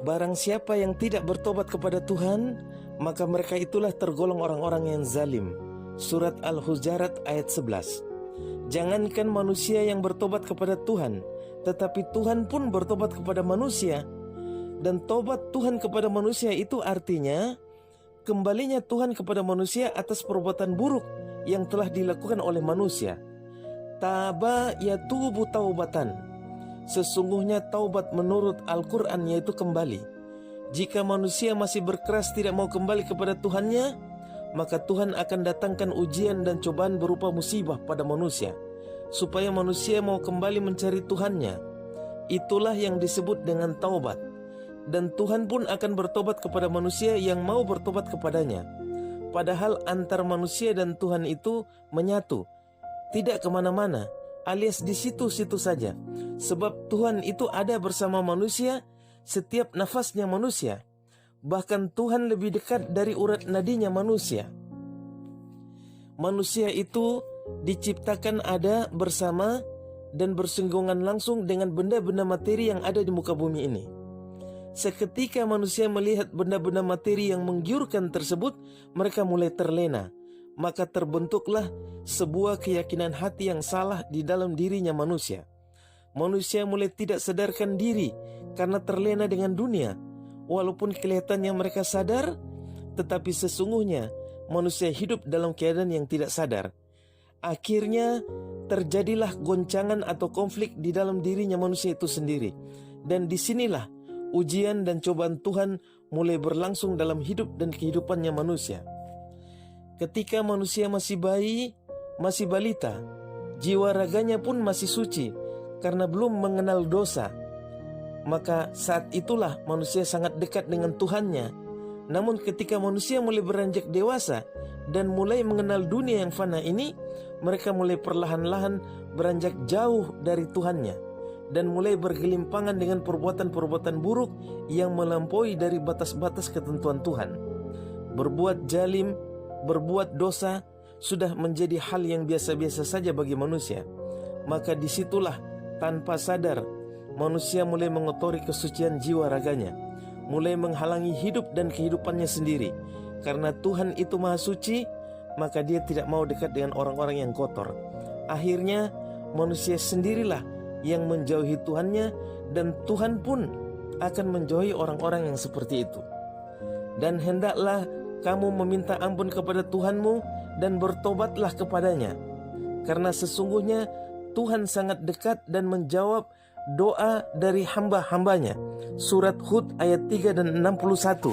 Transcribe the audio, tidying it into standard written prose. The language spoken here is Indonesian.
Barang siapa yang tidak bertobat kepada Tuhan, maka mereka itulah tergolong orang-orang yang zalim. Surat Al-Hujurat ayat 11. Jangankan manusia yang bertobat kepada Tuhan, tetapi Tuhan pun bertobat kepada manusia. Dan tobat Tuhan kepada manusia itu artinya kembalinya Tuhan kepada manusia atas perbuatan buruk yang telah dilakukan oleh manusia. Taba yatubu taubatan. Sesungguhnya taubat menurut Al-Quran yaitu kembali. Jika manusia masih berkeras tidak mau kembali kepada Tuhannya, maka Tuhan akan datangkan ujian dan cobaan berupa musibah pada manusia, supaya manusia mau kembali mencari Tuhannya. Itulah yang disebut dengan taubat. Dan Tuhan pun akan bertobat kepada manusia yang mau bertobat kepadanya. Padahal antar manusia dan Tuhan itu menyatu, tidak kemana-mana, alias di situ-situ saja. Sebab Tuhan itu ada bersama manusia setiap nafasnya manusia. Bahkan Tuhan lebih dekat dari urat nadinya manusia. Manusia itu diciptakan ada bersama dan bersinggungan langsung dengan benda-benda materi yang ada di muka bumi ini. Seketika manusia melihat benda-benda materi yang menggiurkan tersebut, mereka mulai terlena. Maka terbentuklah sebuah keyakinan hati yang salah di dalam dirinya manusia. Manusia mulai tidak sadarkan diri karena terlena dengan dunia. Walaupun kelihatannya mereka sadar, tetapi sesungguhnya manusia hidup dalam keadaan yang tidak sadar. Akhirnya terjadilah goncangan atau konflik di dalam dirinya manusia itu sendiri. Dan disinilah ujian dan cobaan Tuhan mulai berlangsung dalam hidup dan kehidupannya manusia. Ketika manusia masih bayi, masih balita, jiwa raganya pun masih suci karena belum mengenal dosa. Maka saat itulah manusia sangat dekat dengan Tuhannya. Namun ketika manusia mulai beranjak dewasa dan mulai mengenal dunia yang fana ini, mereka mulai perlahan-lahan beranjak jauh dari Tuhannya dan mulai bergelimpangan dengan perbuatan-perbuatan buruk yang melampaui dari batas-batas ketentuan Tuhan. Berbuat zalim, berbuat dosa sudah menjadi hal yang biasa-biasa saja bagi manusia. Maka disitulah tanpa sadar manusia mulai mengotori kesucian jiwa raganya, mulai menghalangi hidup dan kehidupannya sendiri. Karena Tuhan itu maha suci, maka dia tidak mau dekat dengan orang-orang yang kotor. Akhirnya manusia sendirilah yang menjauhi Tuhannya, dan Tuhan pun akan menjauhi orang-orang yang seperti itu. Dan hendaklah kamu meminta ampun kepada Tuhanmu dan bertobatlah kepadanya, karena sesungguhnya Tuhan sangat dekat dan menjawab doa dari hamba-hambanya. Surat Hud ayat 3 dan 61.